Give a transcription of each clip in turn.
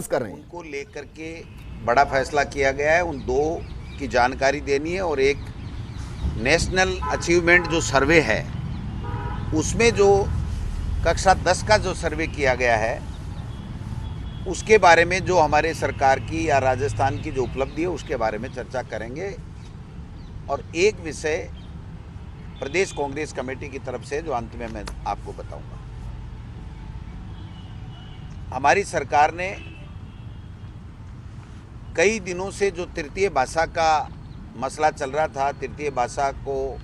कर रहे हैं। उनको लेकर के बड़ा फैसला किया गया है। उन दो की जानकारी देनी है और एक नेशनल अचीवमेंट जो सर्वे है उसमें जो कक्षा 10 का जो सर्वे किया गया है उसके बारे में जो हमारे सरकार की या राजस्थान की जो उपलब्धि है उसके बारे में चर्चा करेंगे। और एक विषय प्रदेश कांग्रेस कमेटी की तरफ से जो अंत में मैं आपको बताऊंगा। हमारी सरकार ने कई दिनों से जो तृतीय भाषा का मसला चल रहा था, तृतीय भाषा को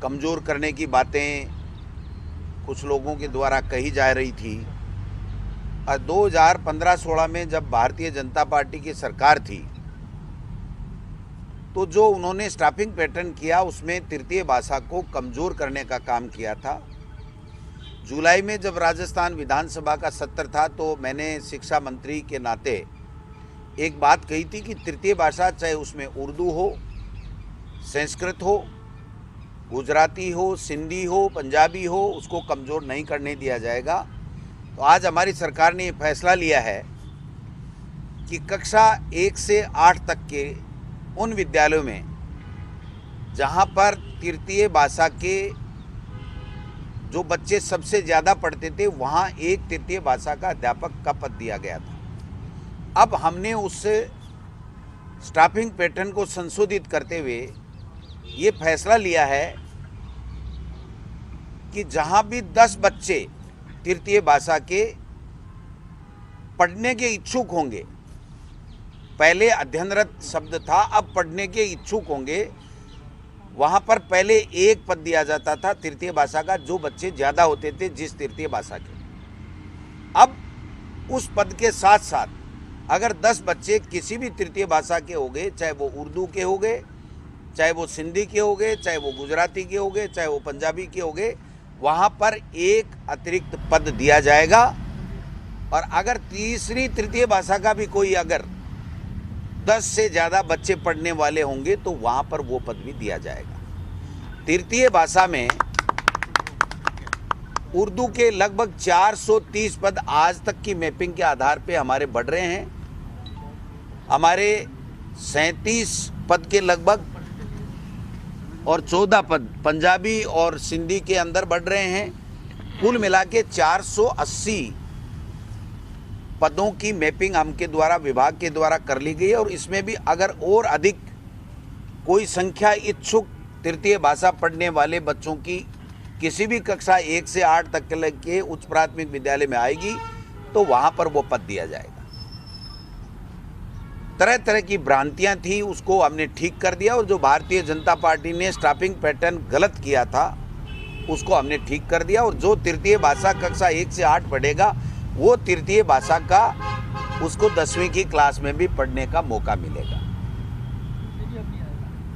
कमज़ोर करने की बातें कुछ लोगों के द्वारा कही जा रही थी। और 2015-16 में जब भारतीय जनता पार्टी की सरकार थी तो जो उन्होंने स्टाफिंग पैटर्न किया उसमें तृतीय भाषा को कमज़ोर करने का काम किया था। जुलाई में जब राजस्थान विधानसभा का सत्र था तो मैंने शिक्षा मंत्री के नाते एक बात कही थी कि तृतीय भाषा चाहे उसमें उर्दू हो, संस्कृत हो, गुजराती हो, सिंधी हो, पंजाबी हो, उसको कमज़ोर नहीं करने दिया जाएगा। तो आज हमारी सरकार ने ये फैसला लिया है कि कक्षा 1 से 8 तक के उन विद्यालयों में जहाँ पर तृतीय भाषा के जो बच्चे सबसे ज़्यादा पढ़ते थे वहाँ एक तृतीय भाषा का अध्यापक का पद दिया गया था। अब हमने उस स्टाफिंग पैटर्न को संशोधित करते हुए ये फैसला लिया है कि जहाँ भी 10 बच्चे तृतीय भाषा के पढ़ने के इच्छुक होंगे, पहले अध्ययनरत शब्द था, अब पढ़ने के इच्छुक होंगे, वहाँ पर पहले एक पद दिया जाता था तृतीय भाषा का जो बच्चे ज़्यादा होते थे जिस तृतीय भाषा के। अब उस पद के साथ साथ अगर 10 बच्चे किसी भी तृतीय भाषा के हो गए, चाहे वो उर्दू के हो गए, चाहे वो सिंधी के हो गए, चाहे वो गुजराती के हो गए, चाहे वो पंजाबी के हो गए, वहाँ पर एक अतिरिक्त पद दिया जाएगा। और अगर तीसरी तृतीय भाषा का भी कोई अगर 10 से ज़्यादा बच्चे पढ़ने वाले होंगे तो वहाँ पर वो पद भी दिया जाएगा। तृतीय भाषा में उर्दू के लगभग 430 पद आज तक की मैपिंग के आधार पे हमारे बढ़ रहे हैं। हमारे 37 पद के लगभग और 14 पद पंजाबी और सिंधी के अंदर बढ़ रहे हैं। कुल मिला के 480 पदों की मैपिंग हमके द्वारा विभाग के द्वारा कर ली गई है। और इसमें भी अगर और अधिक कोई संख्या इच्छुक तृतीय भाषा पढ़ने वाले बच्चों की किसी भी कक्षा 1 से 8 तक के उच्च प्राथमिक विद्यालय में आएगी तो वहाँ पर वो पद दिया जाएगा। तरह तरह की भ्रांतियाँ थी, उसको हमने ठीक कर दिया। और जो भारतीय जनता पार्टी ने स्टाफिंग पैटर्न गलत किया था उसको हमने ठीक कर दिया। और जो तृतीय भाषा कक्षा 1 से 8 पढ़ेगा वो तृतीय भाषा का उसको 10वीं की क्लास में भी पढ़ने का मौका मिलेगा।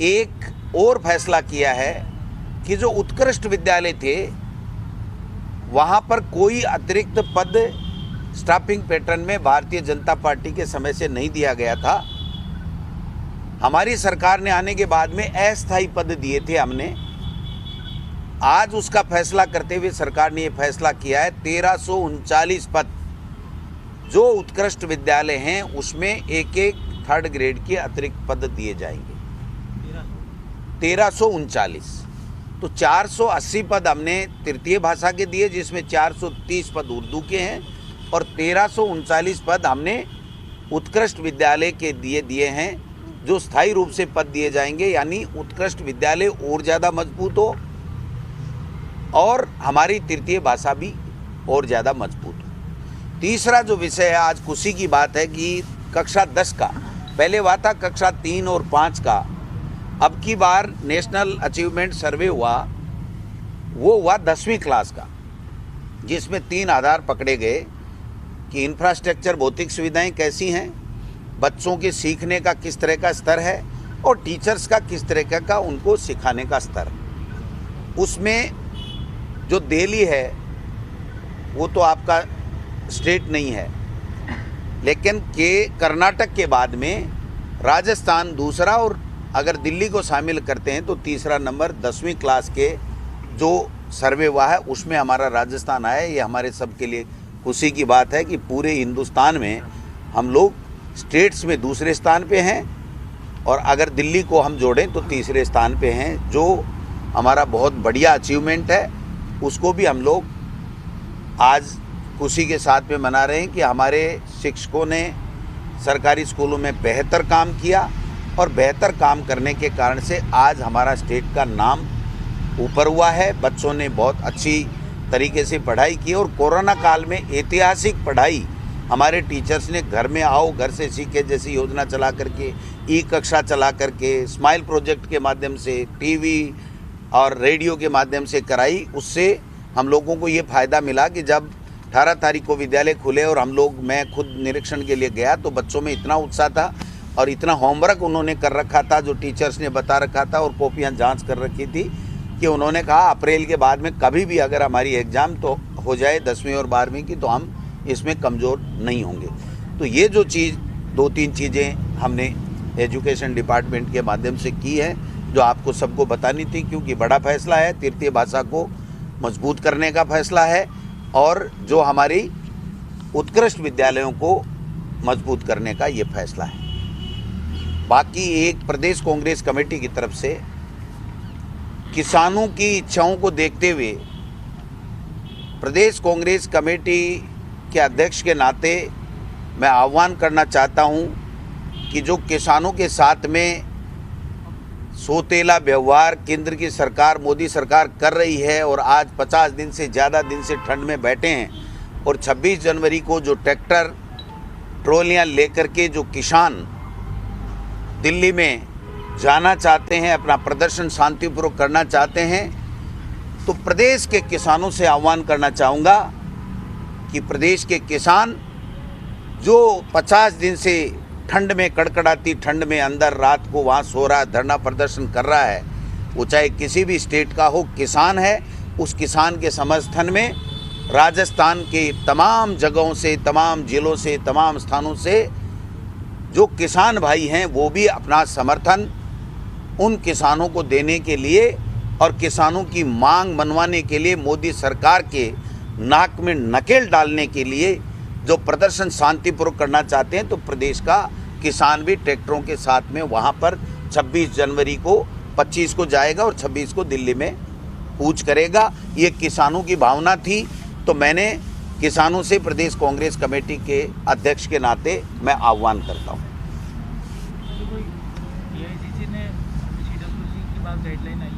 एक और फैसला किया है कि जो उत्कृष्ट विद्यालय थे वहाँ पर कोई अतिरिक्त पद स्टाफिंग पैटर्न में भारतीय जनता पार्टी के समय से नहीं दिया गया था। हमारी सरकार ने आने के बाद में अस्थायी पद दिए थे हमने। आज उसका फैसला करते हुए सरकार ने ये फैसला किया है 1339 पद जो उत्कृष्ट विद्यालय हैं उसमें एक एक 3rd ग्रेड के अतिरिक्त पद दिए जाएंगे। 1339 तो 480 पद हमने तृतीय भाषा के दिए जिसमें 430 पद उर्दू के हैं और 1339 पद हमने उत्कृष्ट विद्यालय के दिए हैं जो स्थायी रूप से पद दिए जाएंगे। यानी उत्कृष्ट विद्यालय और ज़्यादा मजबूत हो और हमारी तृतीय भाषा भी और ज़्यादा मजबूत हो। तीसरा जो विषय है, आज खुशी की बात है कि कक्षा 10 का पहले हुआ था कक्षा 3 और 5 का, अब की बार नेशनल अचीवमेंट सर्वे हुआ, वो हुआ 10वीं क्लास का, जिसमें 3 आधार पकड़े गए कि इंफ्रास्ट्रक्चर भौतिक सुविधाएं कैसी हैं, बच्चों के सीखने का किस तरह का स्तर है और टीचर्स का किस तरह का उनको सिखाने का स्तर। उसमें जो दिल्ली है वो तो आपका स्टेट नहीं है, लेकिन कर्नाटक के बाद में राजस्थान दूसरा और अगर दिल्ली को शामिल करते हैं तो तीसरा नंबर 10वीं क्लास के जो सर्वे हुआ है उसमें हमारा राजस्थान आया। ये हमारे सब के लिए खुशी की बात है कि पूरे हिंदुस्तान में हम लोग स्टेट्स में दूसरे स्थान पे हैं और अगर दिल्ली को हम जोड़ें तो तीसरे स्थान पे हैं, जो हमारा बहुत बढ़िया अचीवमेंट है। उसको भी हम लोग आज खुशी के साथ में मना रहे हैं कि हमारे शिक्षकों ने सरकारी स्कूलों में बेहतर काम किया और बेहतर काम करने के कारण से आज हमारा स्टेट का नाम ऊपर हुआ है। बच्चों ने बहुत अच्छी तरीके से पढ़ाई की और कोरोना काल में ऐतिहासिक पढ़ाई हमारे टीचर्स ने घर में आओ घर से सीखे जैसी योजना चला करके, ई कक्षा चला करके, स्माइल प्रोजेक्ट के माध्यम से, टीवी और रेडियो के माध्यम से कराई। उससे हम लोगों को ये फ़ायदा मिला कि जब 18 तारीख को विद्यालय खुले और मैं खुद निरीक्षण के लिए गया तो बच्चों में इतना उत्साह था और इतना होमवर्क उन्होंने कर रखा था जो टीचर्स ने बता रखा था और कॉपियाँ जाँच कर रखी थी कि उन्होंने कहा अप्रैल के बाद में कभी भी अगर हमारी एग्ज़ाम तो हो जाए 10वीं और 12वीं की तो हम इसमें कमज़ोर नहीं होंगे। तो ये जो चीज़ 2-3 चीज़ें हमने एजुकेशन डिपार्टमेंट के माध्यम से की है जो आपको सबको बतानी थी, क्योंकि बड़ा फैसला है, तृतीय भाषा को मजबूत करने का फैसला है और जो हमारी उत्कृष्ट विद्यालयों को मजबूत करने का ये फैसला है। बाकी एक प्रदेश कांग्रेस कमेटी की तरफ से किसानों की इच्छाओं को देखते हुए प्रदेश कांग्रेस कमेटी के अध्यक्ष के नाते मैं आह्वान करना चाहता हूं कि जो किसानों के साथ में सोतेला व्यवहार केंद्र की सरकार, मोदी सरकार कर रही है और आज 50 दिन से ज़्यादा दिन से ठंड में बैठे हैं और 26 जनवरी को जो ट्रैक्टर ट्रॉलियां लेकर के जो किसान दिल्ली में जाना चाहते हैं, अपना प्रदर्शन शांतिपूर्वक करना चाहते हैं, तो प्रदेश के किसानों से आह्वान करना चाहूँगा कि प्रदेश के किसान जो 50 दिन से ठंड में, कड़कड़ाती ठंड में अंदर रात को वहाँ सो रहा, धरना प्रदर्शन कर रहा है, वो चाहे किसी भी स्टेट का हो, किसान है, उस किसान के समर्थन में राजस्थान के तमाम जगहों से, तमाम जिलों से, तमाम स्थानों से जो किसान भाई हैं वो भी अपना समर्थन उन किसानों को देने के लिए और किसानों की मांग मनवाने के लिए, मोदी सरकार के नाक में नकेल डालने के लिए जो प्रदर्शन शांतिपूर्वक करना चाहते हैं, तो प्रदेश का किसान भी ट्रैक्टरों के साथ में वहाँ पर 26 जनवरी को 25 को जाएगा और 26 को दिल्ली में कूच करेगा। ये किसानों की भावना थी, तो मैंने किसानों से प्रदेश कांग्रेस कमेटी के अध्यक्ष के नाते मैं आह्वान करता हूँ। गाइडलाइन आई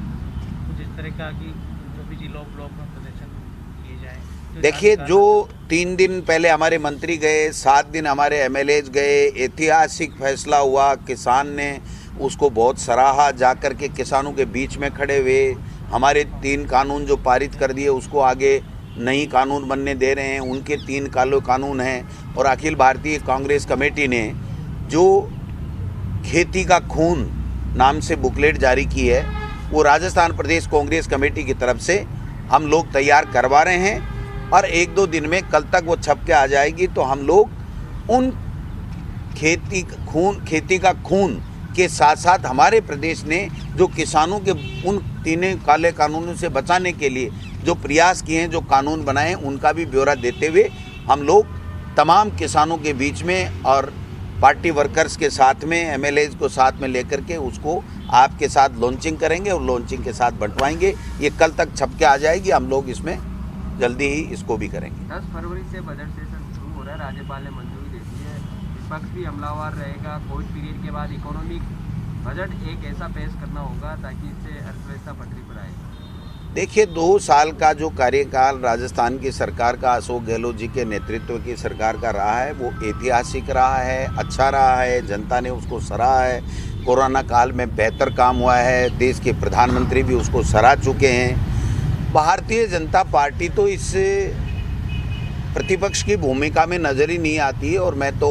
कुछ इस तरह का कि जो भी जिलों ब्लॉक में प्रदर्शन किए जाए। देखिए, जो 3 दिन पहले हमारे मंत्री गए, 7 दिन हमारे एमएलएज गए, ऐतिहासिक फैसला हुआ, किसान ने उसको बहुत सराहा, जाकर के किसानों के बीच में खड़े हुए, हमारे 3 कानून जो पारित कर दिए उसको आगे नई कानून बनने दे रहे हैं, उनके 3 कानून हैं। और अखिल भारतीय कांग्रेस कमेटी ने जो खेती का खून नाम से बुकलेट जारी की है, वो राजस्थान प्रदेश कांग्रेस कमेटी की तरफ से हम लोग तैयार करवा रहे हैं और 1-2 दिन में, कल तक वो छप के आ जाएगी। तो हम लोग उन खेती का खून के साथ साथ हमारे प्रदेश ने जो किसानों के उन 3 काले कानूनों से बचाने के लिए जो प्रयास किए हैं, जो कानून बनाए हैं, उनका भी ब्यौरा देते हुए हम लोग तमाम किसानों के बीच में और पार्टी वर्कर्स के साथ में, एमएलएज को साथ में लेकर के उसको आपके साथ लॉन्चिंग करेंगे और लॉन्चिंग के साथ बंटवाएंगे। ये कल तक छप के आ जाएगी, हम लोग इसमें जल्दी ही इसको भी करेंगे। 10 फरवरी से बजट सेशन शुरू हो रहा है, राज्यपाल ने मंजूरी दे दी है, विपक्ष भी हमलावर रहेगा। कोविड पीरियड के बाद इकोनॉमिक बजट एक ऐसा पेश करना होगा ताकि इससे अर्थव्यवस्था पटरी पर आए। देखिए, 2 साल का जो कार्यकाल राजस्थान की सरकार का, अशोक गहलोत जी के नेतृत्व की सरकार का रहा है, वो ऐतिहासिक रहा है, अच्छा रहा है, जनता ने उसको सराहा है। कोरोना काल में बेहतर काम हुआ है, देश के प्रधानमंत्री भी उसको सराह चुके हैं। भारतीय जनता पार्टी तो इस प्रतिपक्ष की भूमिका में नज़र ही नहीं आती और मैं तो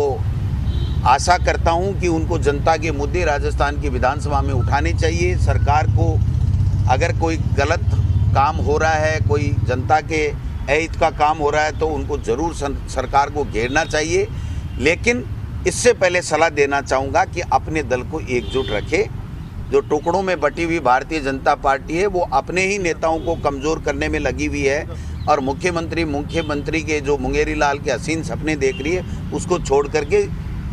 आशा करता हूं कि उनको जनता के मुद्दे राजस्थान की विधानसभा में उठाने चाहिए। सरकार को अगर कोई गलत काम हो रहा है, कोई जनता के अहित का काम हो रहा है, तो उनको ज़रूर सरकार को घेरना चाहिए। लेकिन इससे पहले सलाह देना चाहूँगा कि अपने दल को एकजुट रखे। जो टुकड़ों में बटी हुई भारतीय जनता पार्टी है वो अपने ही नेताओं को कमज़ोर करने में लगी हुई है। और मुख्यमंत्री के जो मुंगेरी लाल के हसीन सपने देख रही है उसको छोड़ करके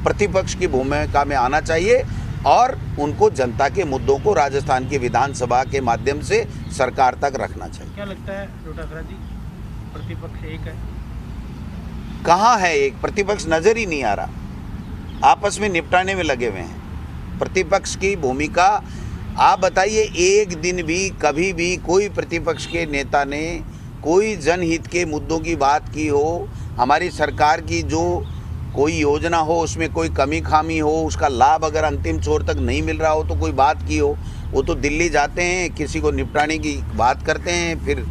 प्रतिपक्ष की भूमिका में आना चाहिए और उनको जनता के मुद्दों को राजस्थान की विधानसभा के माध्यम से सरकार तक रखना चाहिए। क्या लगता है डोटासरा जी, प्रतिपक्ष एक है? कहाँ है एक प्रतिपक्ष? नजर ही नहीं आ रहा, आपस में निपटाने में लगे हुए हैं। प्रतिपक्ष की भूमिका आप बताइए, एक दिन भी कभी भी कोई प्रतिपक्ष के नेता ने कोई जनहित के मुद्दों की बात की हो, हमारी सरकार की जो कोई योजना हो उसमें कोई कमी खामी हो, उसका लाभ अगर अंतिम छोर तक नहीं मिल रहा हो तो कोई बात की हो? वो तो दिल्ली जाते हैं, किसी को निपटाने की बात करते हैं, फिर